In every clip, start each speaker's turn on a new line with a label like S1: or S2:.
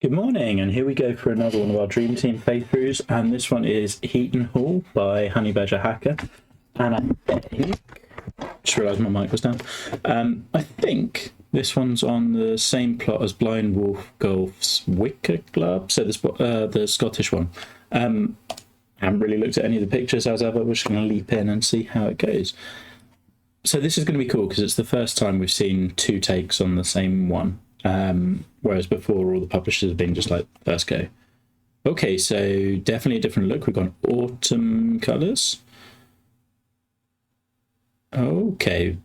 S1: Good morning, and here we go for another one of our Dream Team playthroughs, and this one is Heaton Hall by Honeybadgerhacker. And I think, just realised my mic was down. I think this one's on the same plot as Blind Wolf Golf's Wicker Club, so the Scottish one. I haven't really looked at any of the pictures as ever. We're just going to leap in and see how it goes. So this is going to be cool because it's the first time we've seen two takes on the same one. Whereas before all the publishers have been just like first go. Okay, so definitely a different look. We've got autumn colours. Okay,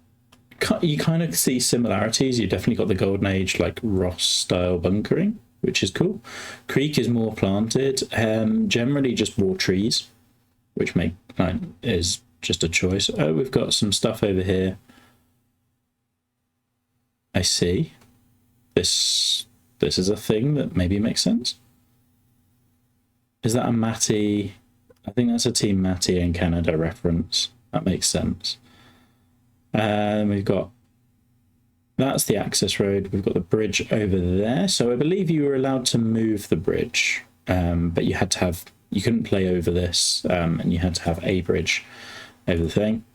S1: you kind of see similarities. You've definitely got the Golden Age like Ross style bunkering, which is cool. Creek is more planted. Generally just more trees, which is just a choice. Oh, we've got some stuff over here. I see. This is a thing that maybe makes sense. Is that a Matty? I think that's a Team Matty in Canada reference. That makes sense. And we've got, that's the access road. We've got the bridge over there. So I believe you were allowed to move the bridge, but you couldn't play over this, and you had to have a bridge over the thing.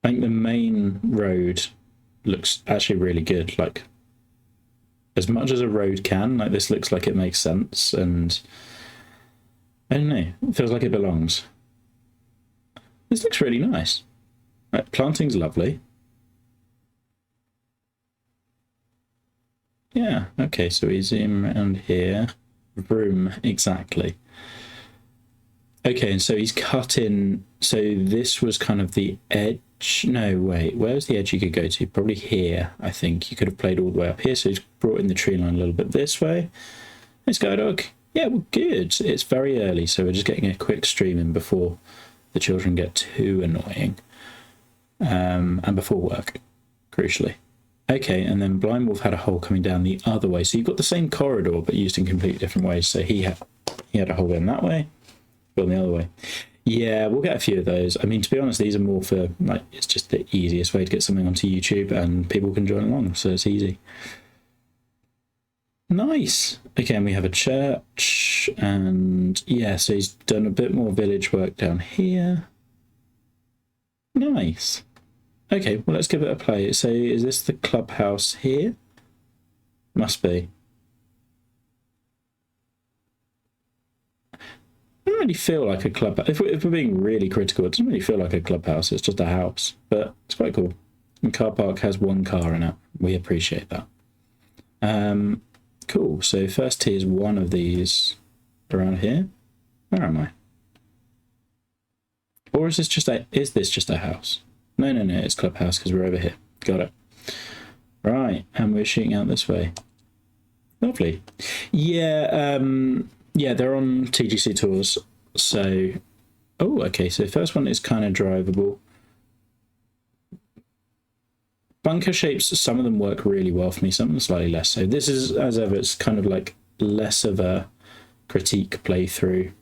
S1: I think the main road looks actually really good, like as much as a road can. Like this looks like it makes sense, and I don't know, it feels like it belongs. This looks really nice. Right, planting's lovely. Yeah, okay, so we zoom around here. Vroom, exactly. Okay, and so he's cut in, so this was kind of the edge. No, wait, where's the edge you could go to? Probably here, I think. You could have played all the way up here, so he's brought in the tree line a little bit this way. Hey, Skydog. Yeah, well, good. It's very early, so we're just getting a quick stream in before the children get too annoying. And before work, crucially. Okay, and then Blind Wolf had a hole coming down the other way. So you've got the same corridor, but used in completely different ways. So he had a hole in that way, going the other way. Yeah, we'll get a few of those. I mean, to be honest, these are more for, like, it's just the easiest way to get something onto YouTube and people can join along, so it's easy. Nice. Okay, and we have a church, and yeah, so he's done a bit more village work down here. Nice. Okay, well, let's give it a play. So is this the clubhouse here? Must be. Doesn't really feel like a clubhouse. If we're being really critical, it doesn't really feel like a clubhouse. It's just a house, but it's quite cool. And car park has one car in it. We appreciate that. Cool. So first tee is one of these around here. Where am I? Or is this just a house? No, it's clubhouse because we're over here. Got it. Right, and we're shooting out this way. Lovely. Yeah, yeah, they're on TGC tours. So, oh, okay. So the first one is kind of drivable. Bunker shapes, some of them work really well for me, some of them slightly less. So this is, as ever, it's kind of like less of a critique playthrough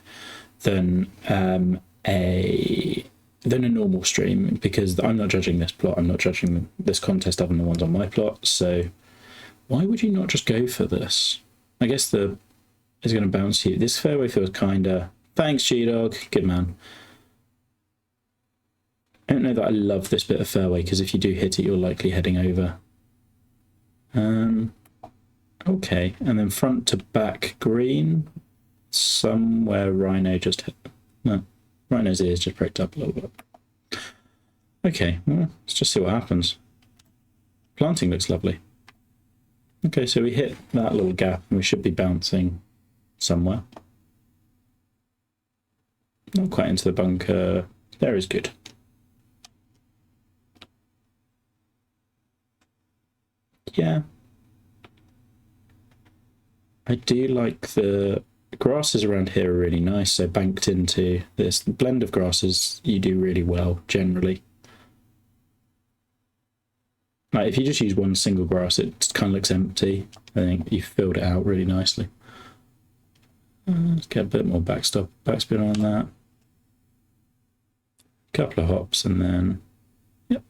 S1: than a normal stream, because I'm not judging this plot. I'm not judging this contest other than the ones on my plot. So why would you not just go for this? I guess is going to bounce you. This fairway feels kind of... Thanks, G-Dog. Good man. I don't know that I love this bit of fairway, because if you do hit it, you're likely heading over. Okay, and then front to back green. Somewhere Rhino just hit... No, Rhino's ears just pricked up a little bit. Okay, well, let's just see what happens. Planting looks lovely. Okay, so we hit that little gap, and we should be bouncing somewhere. Not quite into the bunker. There is good. Yeah. I do like the grasses around here are really nice, so banked into this. The blend of grasses you do really well, generally. Like, if you just use one single grass, it kind of looks empty. I think you filled it out really nicely. Let's get a bit more backspin on that. Couple of hops and then, yep.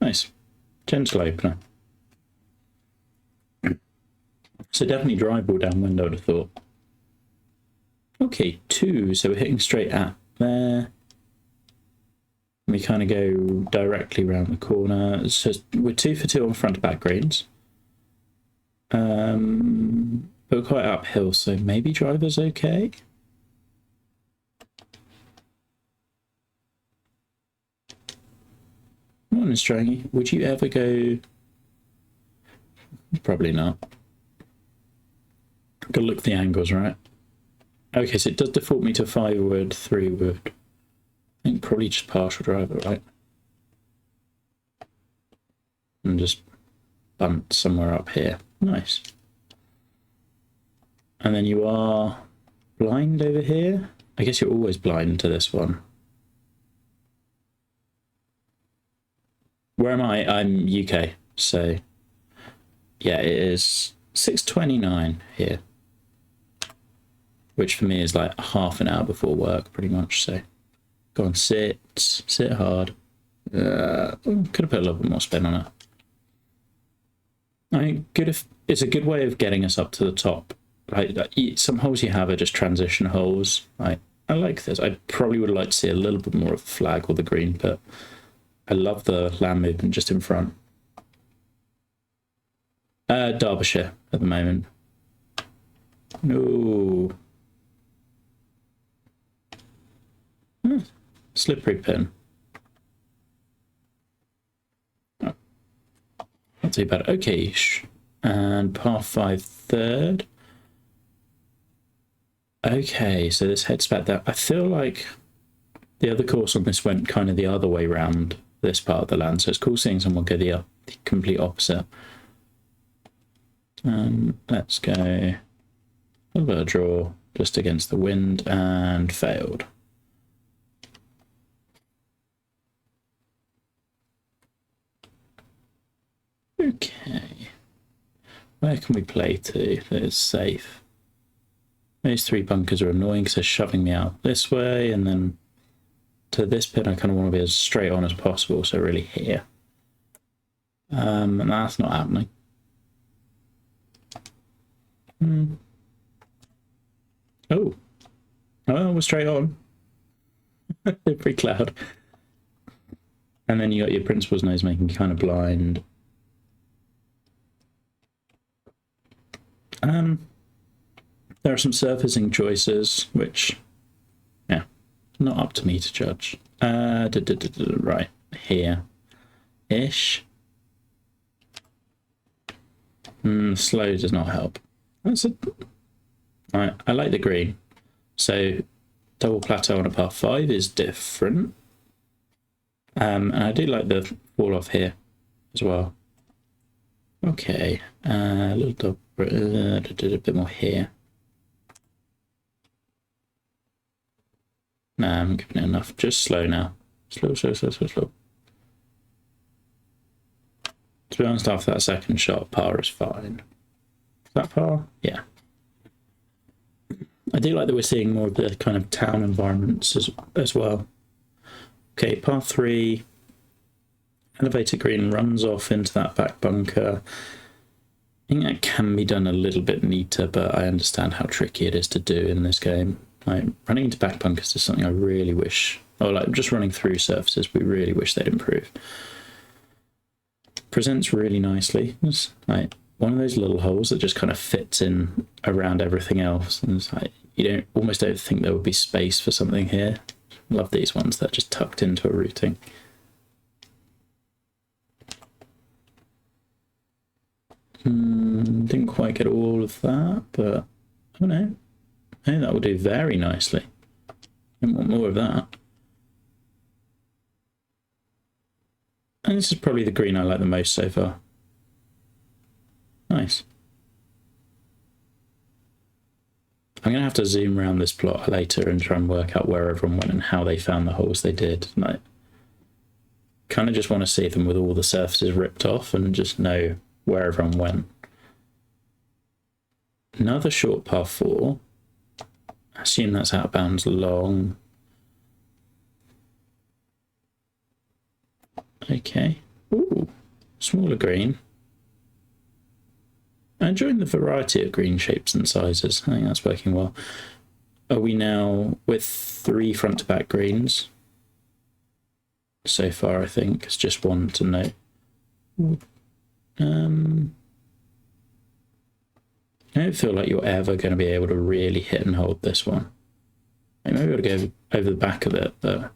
S1: Nice. Gentle opener. So definitely drivable downwind, I would have thought. Okay, 2, so we're hitting straight at there. We kind of go directly around the corner. So we're 2 for 2 on front to back greens. But we're quite uphill, so maybe driver's okay. Morning, Strangy. Would you ever go? Probably not. Gotta look at the angles, right? Okay, so it does default me to 5 wood, 3 wood. I think probably just partial driver, right? And just bunt somewhere up here. Nice. And then you are blind over here. I guess you're always blind to this one. Where am I? I'm UK, so yeah, it is 6:29 here, which for me is like half an hour before work, pretty much. So go on, sit hard. Could have put a little bit more spin on it. I mean, it's a good way of getting us up to the top. Like some holes you have are just transition holes. I like this. I probably would like to see a little bit more of the flag or the green, but I love the land movement just in front. Derbyshire at the moment. No. Slippery pin. Oh. Not too bad. Okay. And par 5 third. Okay, so this heads back there. I feel like the other course on this went kind of the other way round this part of the land, so it's cool seeing someone go the complete opposite. Let's go a little bit of draw just against the wind and failed. Okay, where can we play to that is safe? These 3 bunkers are annoying because they're shoving me out this way, and then to this pin I kind of want to be as straight on as possible, so really here. And that's not happening. Oh, we're straight on. Every cloud. And then you got your principal's nose making kind of blind. There are some surfacing choices, which, yeah, not up to me to judge. Right, here-ish. Slow does not help. Right, I like the green. So double plateau on a par 5 is different. And I do like the fall off here as well. Okay, a little a bit more here. Nah, I'm giving it enough. Just slow now. Slow. To be honest, after that second shot, par is fine. Is that par? Yeah. I do like that we're seeing more of the kind of town environments as well. Okay, par 3. Elevator green runs off into that back bunker. I think that can be done a little bit neater, but I understand how tricky it is to do in this game. Like, running into back bunkers is something I really wish, or like just running through surfaces, we really wish they'd improve. Presents really nicely. It's like one of those little holes that just kind of fits in around everything else, and it's like you almost don't think there would be space for something here. Love these ones that are just tucked into a routing. Didn't quite get all of that, but oh no. Hey, that will do very nicely. I want more of that. And this is probably the green I like the most so far. Nice. I'm going to have to zoom around this plot later and try and work out where everyone went and how they found the holes they did. Like, kind of just want to see them with all the surfaces ripped off and just know where everyone went. Another short par 4. I assume that's out of bounds long. Okay. Ooh, smaller green. I'm enjoying the variety of green shapes and sizes. I think that's working well. Are we now with 3 front to back greens? So far, I think. It's just one to note. I don't feel like you're ever going to be able to really hit and hold this one. Maybe I've got to go over the back of it, but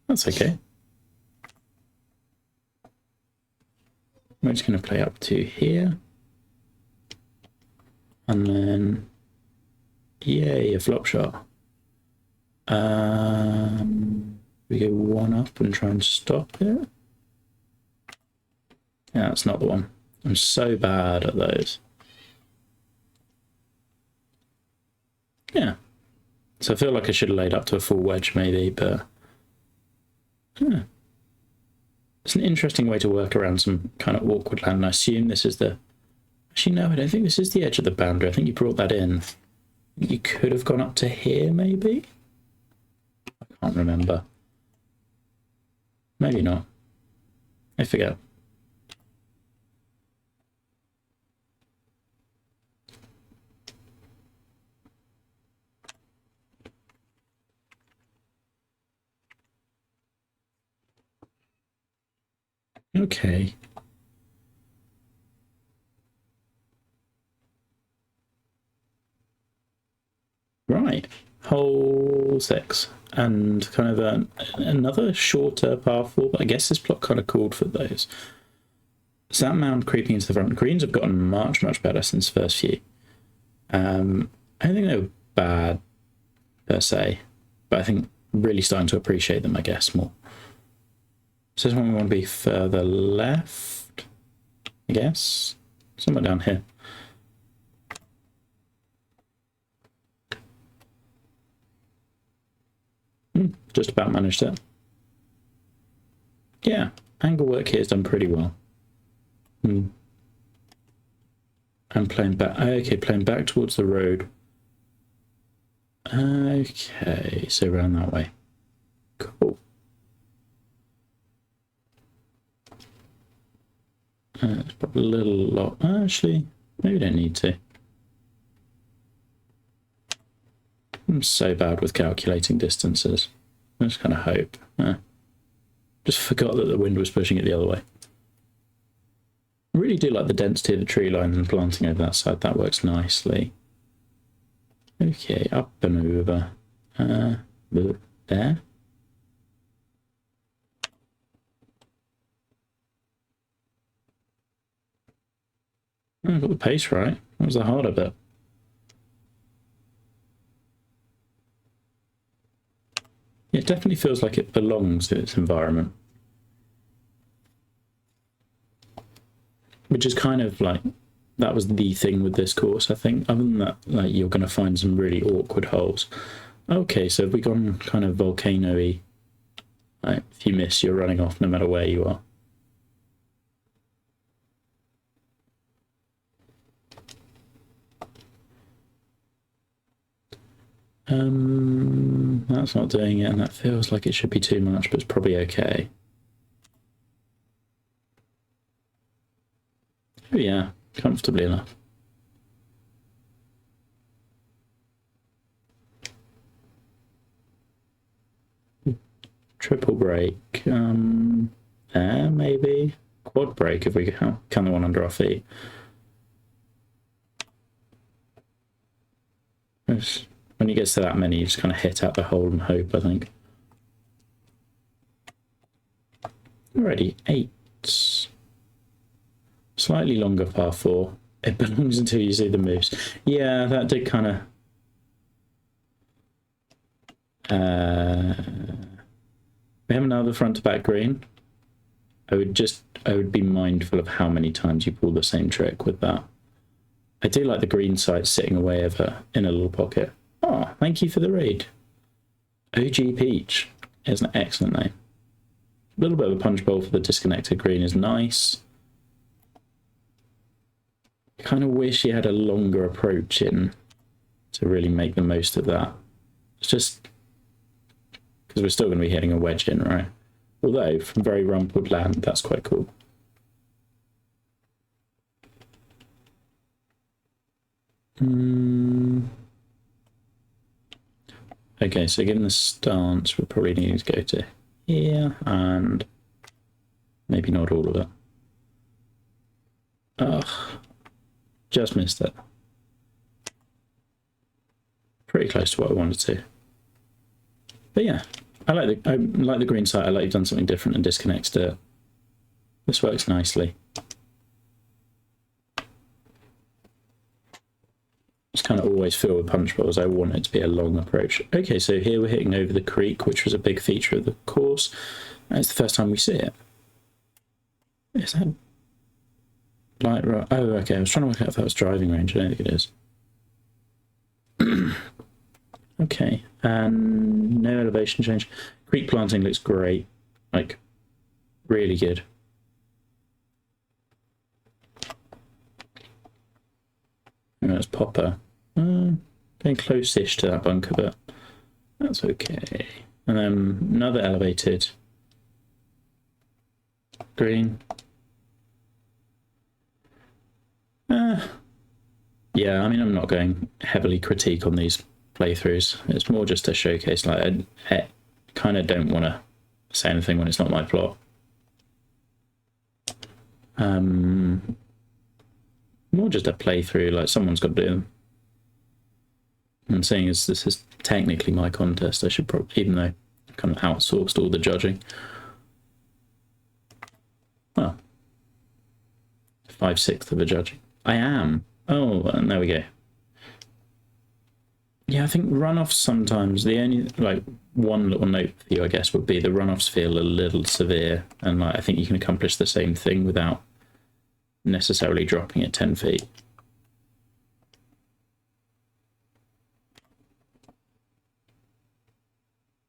S1: that's okay. We're just going to play up to here. And then, yay, a flop shot. We go 1 up and try and stop it. Yeah, that's not the one. I'm so bad at those. Yeah. So I feel like I should have laid up to a full wedge maybe, but yeah. It's an interesting way to work around some kind of awkward land. And I assume this is the... Actually, no, I don't think this is the edge of the boundary. I think you brought that in. You could have gone up to here, maybe? I can't remember. Maybe not. I forget. Okay. Right. Hole 6. And kind of another shorter par 4, but I guess this plot kind of called for those. So that mound creeping into the front. Greens have gotten much, much better since the first few. I don't think they were bad per se, but I think really starting to appreciate them, I guess, more. So this one we want to be further left, I guess. Somewhere down here. Just about managed it. Yeah, angle work here is done pretty well. I'm playing back. Okay, playing back towards the road. Okay, so around that way. Cool. It's probably a little lot. Actually, maybe we don't need to. I'm so bad with calculating distances. I just kind of hope. Just forgot that the wind was pushing it the other way. I really do like the density of the tree lines and planting over that side. That works nicely. Okay, up and over. There. Oh, I got the pace right. That was the harder bit. It definitely feels like it belongs in its environment. Which is kind of like, that was the thing with this course, I think. Other than that, like, you're going to find some really awkward holes. Okay, so have we gone kind of volcano-y? Like, if you miss, you're running off no matter where you are. That's not doing it, and that feels like it should be too much, but it's probably okay. Oh yeah, comfortably enough. Triple break, there maybe. Quad break if we can the one under our feet. When you get to that many, you just kind of hit out the hole and hope, I think. Alrighty, 8. Slightly longer par 4. It belongs until you see the moves. Yeah, that did kind of... we have another front to back green. I would be mindful of how many times you pull the same trick with that. I do like the green side sitting away over in a little pocket. Oh, thank you for the raid. OG Peach is an excellent name. A little bit of a punch bowl for the disconnected green is nice. I kind of wish he had a longer approach in to really make the most of that. It's just because we're still going to be hitting a wedge in, right? Although, from very rumpled land, that's quite cool. Okay, so given the stance, we're probably needing to go to here and maybe not all of it. Ugh, just missed it. Pretty close to what I wanted to. But yeah, I like the green site. I like you've done something different and disconnects it. This works nicely. Just kind of always feel with punch bowls I want it to be a long approach. Okay, so here we're hitting over the creek, which was a big feature of the course. And it's the first time we see it. Is that light right? Oh, okay. I was trying to work out if that was driving range. I don't think it is. Okay, and no elevation change. Creek planting looks great, like really good. And that's popper. Getting close-ish to that bunker, but that's okay. And then another elevated green. Yeah, I mean, I'm not going heavily critique on these playthroughs. It's more just a showcase. Like, I kind of don't want to say anything when it's not my plot. More just a playthrough, like someone's got to do them. And seeing as this is technically my contest, I should probably, even though I've kind of outsourced all the judging. Well, 5/6 of the judging. I am. Oh, and there we go. Yeah, I think runoffs sometimes, the only, like, one little note for you, I guess, would be the runoffs feel a little severe. And like, I think you can accomplish the same thing without necessarily dropping it 10 feet.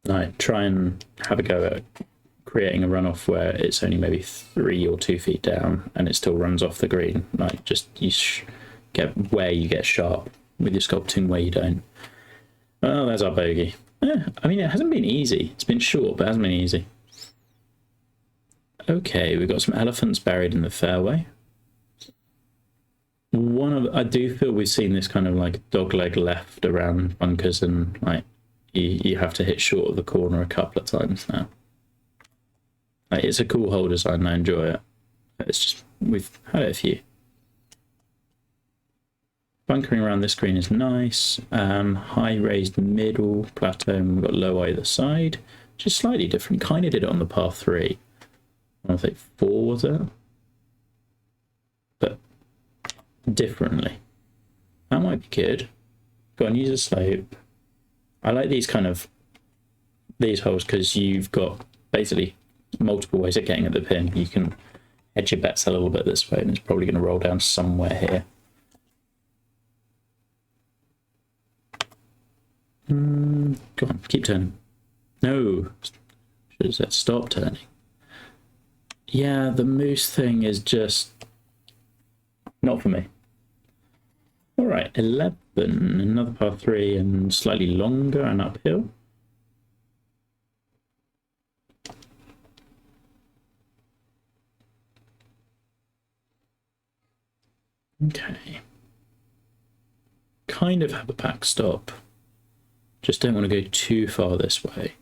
S1: Like, try and have a go at creating a runoff where it's only maybe 3 or 2 feet down and it still runs off the green. Like, just you get where you get sharp with your sculpting, where you don't. Oh, there's our bogey. I mean, it hasn't been easy. It's been short, but it hasn't been easy. Okay, we've got some elephants buried in the fairway. I do feel we've seen this kind of like dogleg left around bunkers, and like you have to hit short of the corner a couple of times now. Like, it's a cool hole design, I enjoy it. It's just, we've had it a few. Bunkering around this green is nice. High raised middle plateau, and we've got low either side, which is slightly different. Kind of did it on the par 3. I think 4 was it? But differently. That might be good. Go on, use a slope. I like these kind of, these holes because you've got basically multiple ways of getting at the pin. You can hedge your bets a little bit this way, and it's probably going to roll down somewhere here. Go on, keep turning. No, should have said stop turning. Yeah, the moose thing is just not for me. All right, 11, another par 3 and slightly longer and uphill. Okay. Kind of have a backstop. Just don't want to go too far this way.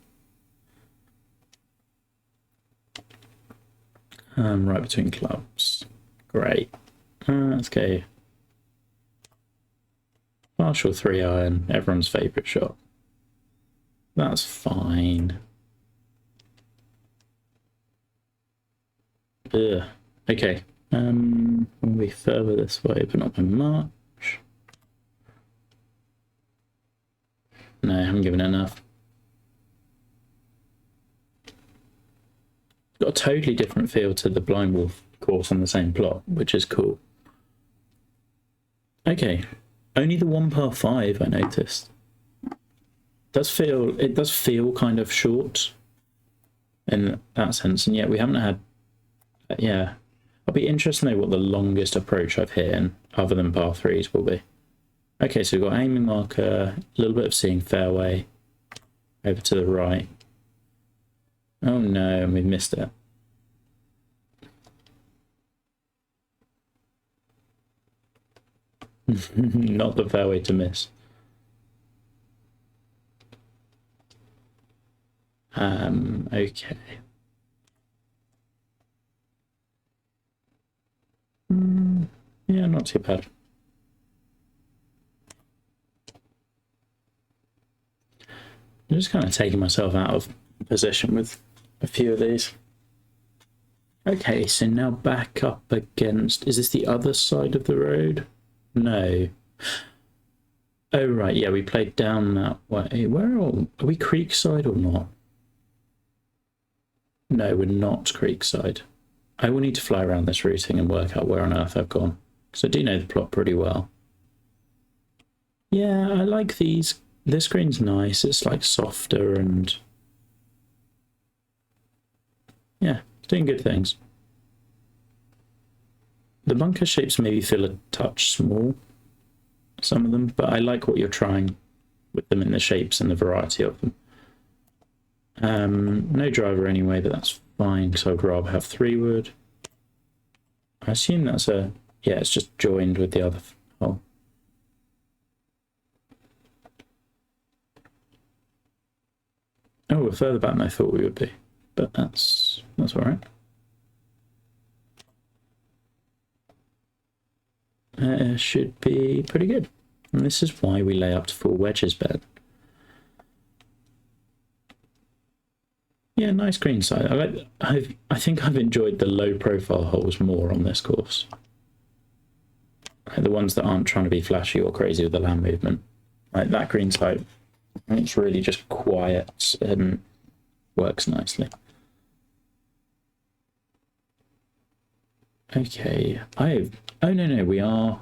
S1: Right between clubs. Great. Let's go. Partial 3-iron, everyone's favourite shot. That's fine. Ugh. Okay. We'll be further this way, but not by much. No, I haven't given enough. Got a totally different feel to the Blind Wolf course on the same plot, which is cool. Okay, only the 1 par 5 I noticed. It does feel kind of short in that sense, and yet we haven't had. Yeah, I'll be interested to know what the longest approach I've hit in other than par 3s will be. Okay, so we've got aiming marker, a little bit of seeing fairway over to the right. Oh no, we've missed it. Not the fairway to miss. Okay. Yeah, not too bad. I'm just kind of taking myself out of position with a few of these. Okay, so now back up against... Is this the other side of the road? No. Oh, right, yeah, we played down that way. Where are we Creekside or not? No, we're not Creekside. I will need to fly around this routing and work out where on earth I've gone. Because I do know the plot pretty well. Yeah, I like these. This green's nice. It's like softer and... Yeah, it's doing good things. The bunker shapes maybe feel a touch small, some of them, but I like what you're trying with them in the shapes and the variety of them. No driver anyway, but that's fine, because I'd rather have 3 wood. I assume that's a... Yeah, it's just joined with the other hole. Oh, we're further back than I thought we would be, but that's all right. Should be pretty good. And this is why we lay up to 4 wedges bed. Yeah, nice green side. I think I've enjoyed the low profile holes more on this course. Like the ones that aren't trying to be flashy or crazy with the land movement. Like that green side, it's really just quiet and works nicely. Okay, oh no, we are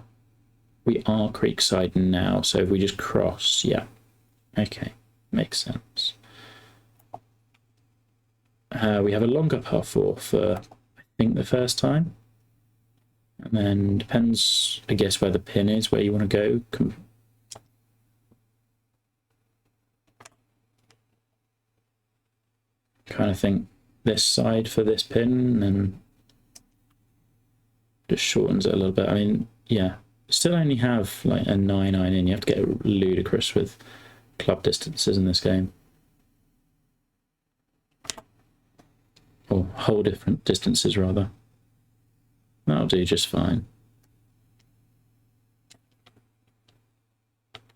S1: Creekside now, so if we just cross, yeah. Okay, makes sense. We have a longer par 4 for, I think, the first time. And then depends, I guess, where the pin is, where you want to go. Kind of think this side for this pin, and then just shortens it a little bit. I mean, yeah, still only have like a 9-iron in. You have to get ludicrous with club distances in this game. Or whole different distances, rather. That'll do just fine.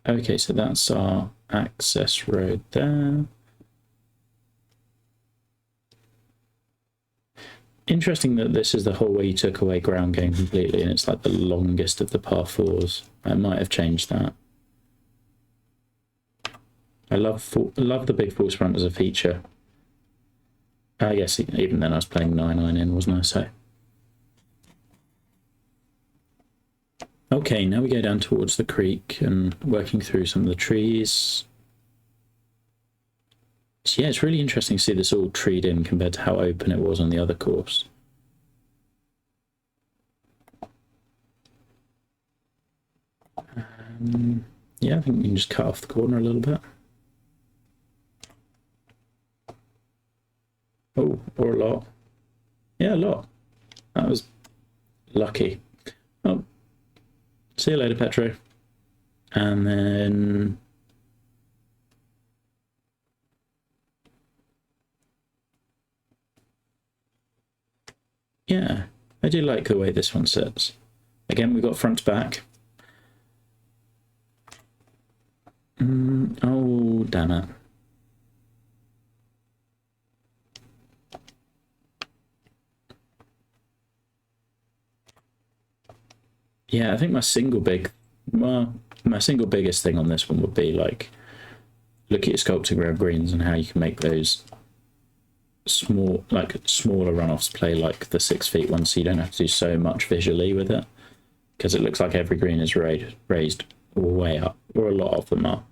S1: Okay, so that's our access road there. Interesting that this is the hole where you took away ground game completely, and it's like the longest of the par 4s. I might have changed that. I love the big false front as a feature. I guess even then I was playing 9-iron in, wasn't I? So. Okay, now we go down towards the creek and working through some of the trees. So yeah, it's really interesting to see this all treed in compared to how open it was on the other course. Yeah, I think we can just cut off the corner a little bit. Oh, or a lot. Yeah, a lot. That was lucky. Oh, see you later, Petro. And then... Yeah, I do like the way this one sits. Again, we've got front to back. Oh, damn it. Yeah, I think my single biggest thing on this one would be like, look at your sculpting around greens and how you can make those smaller runoffs play like the 6 feet one, so you don't have to do so much visually with it, because it looks like every green is raised way up, or a lot of them are,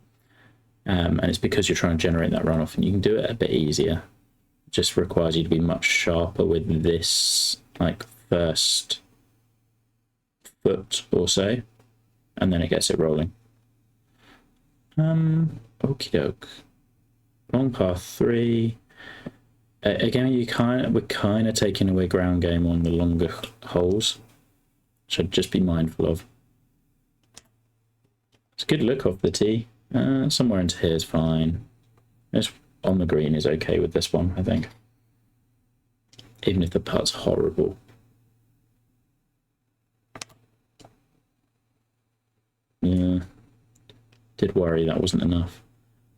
S1: and it's because you're trying to generate that runoff, and you can do it a bit easier. It just requires you to be much sharper with this like first foot or so, and then it gets it rolling. Okie doke. Long path 3. Again, we're kind of taking away ground game on the longer holes, which I'd just be mindful of. It's a good look off the tee. Somewhere into here is fine. This on the green is okay with this one, I think. Even if the putt's horrible. Yeah. Did worry that wasn't enough.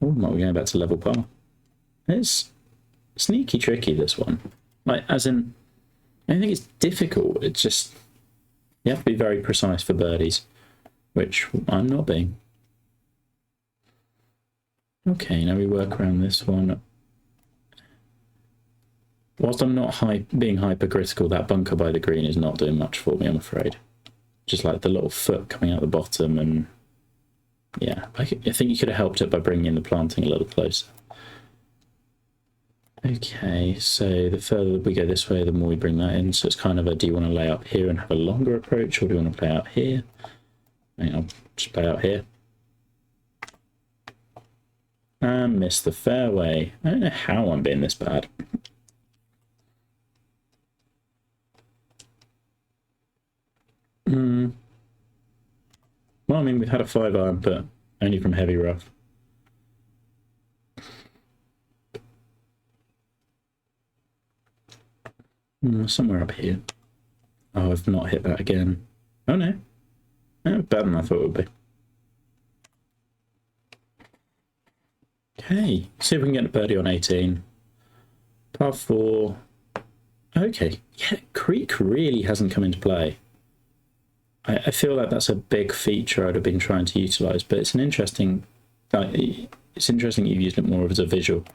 S1: Oh, might be going back to level par. It's sneaky tricky, this one. Like, as in, I don't think it's difficult. It's just, you have to be very precise for birdies, which I'm not being. Okay, now we work around this one. Whilst I'm not being hypercritical, that bunker by the green is not doing much for me, I'm afraid. Just like the little foot coming out the bottom, and yeah, I think you could have helped it by bringing in the planting a little closer. Okay, so the further we go this way, the more we bring that in. So it's kind of a, do you want to lay up here and have a longer approach, or do you want to play out here? I think I'll just play out here. And miss the fairway. I don't know how I'm being this bad. Well, I mean, we've had a 5-iron, but only from heavy rough. Somewhere up here. Oh, I've not hit that again. Oh no. Better than I thought it would be. Okay, see if we can get a birdie on 18. Par 4. Okay, yeah, creek really hasn't come into play. I feel like that's a big feature I'd have been trying to utilise, but it's an interesting. It's interesting you've used it more as a visual.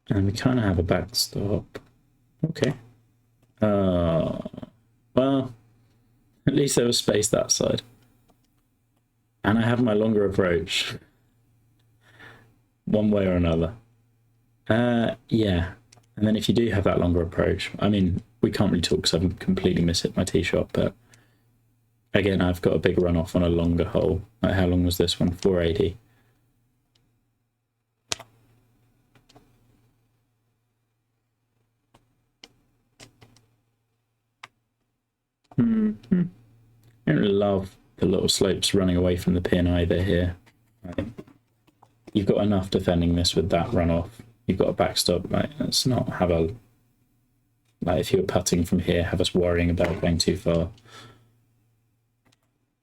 S1: And we kind of have a backstop. Okay. Well, at least there was space that side. And I have my longer approach. One way or another. Yeah. And then if you do have that longer approach, I mean, we can't really talk because I've completely mishit my tee shot, but again, I've got a big runoff on a longer hole. Like, how long was this one? 480. I don't love the little slopes running away from the pin either here. You've got enough defending this with that runoff. You've got a backstop. Like, let's not have a, like, if you were putting from here, have us worrying about going too far.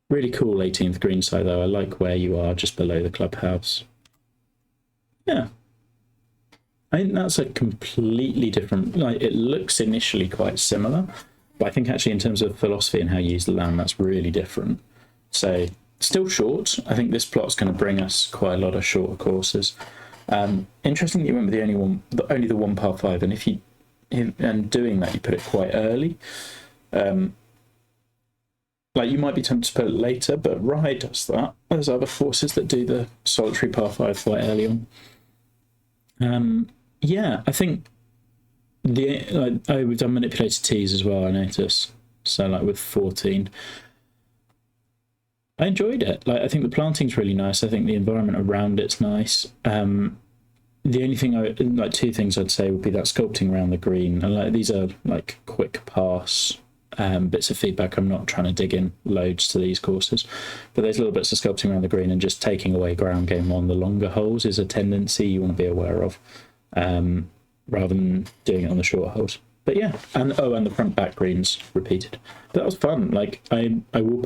S1: Really cool 18th green side though. I like where you are just below the clubhouse. Yeah. I think that's a completely different, like, it looks initially quite similar, but I think actually in terms of philosophy and how you use the land, that's really different. So still short. I think this plot's going to bring us quite a lot of shorter courses. Interesting that you went with only the one par 5, and if you, and doing that, you put it quite early. Like, you might be tempted to put it later, but Rye does that. There's other courses that do the solitary par 5 quite early on. Yeah, I think we've done manipulated tees as well, I notice. So like with 14. I enjoyed it. Like, I think the planting's really nice. I think the environment around it's nice. The only thing like, two things I'd say would be that sculpting around the green. And like, these are like quick pass bits of feedback. I'm not trying to dig in loads to these courses, but there's little bits of sculpting around the green, and just taking away ground game on the longer holes is a tendency you want to be aware of, rather than doing it on the short holes. But yeah, and the front back greens repeated. But that was fun. Like, I will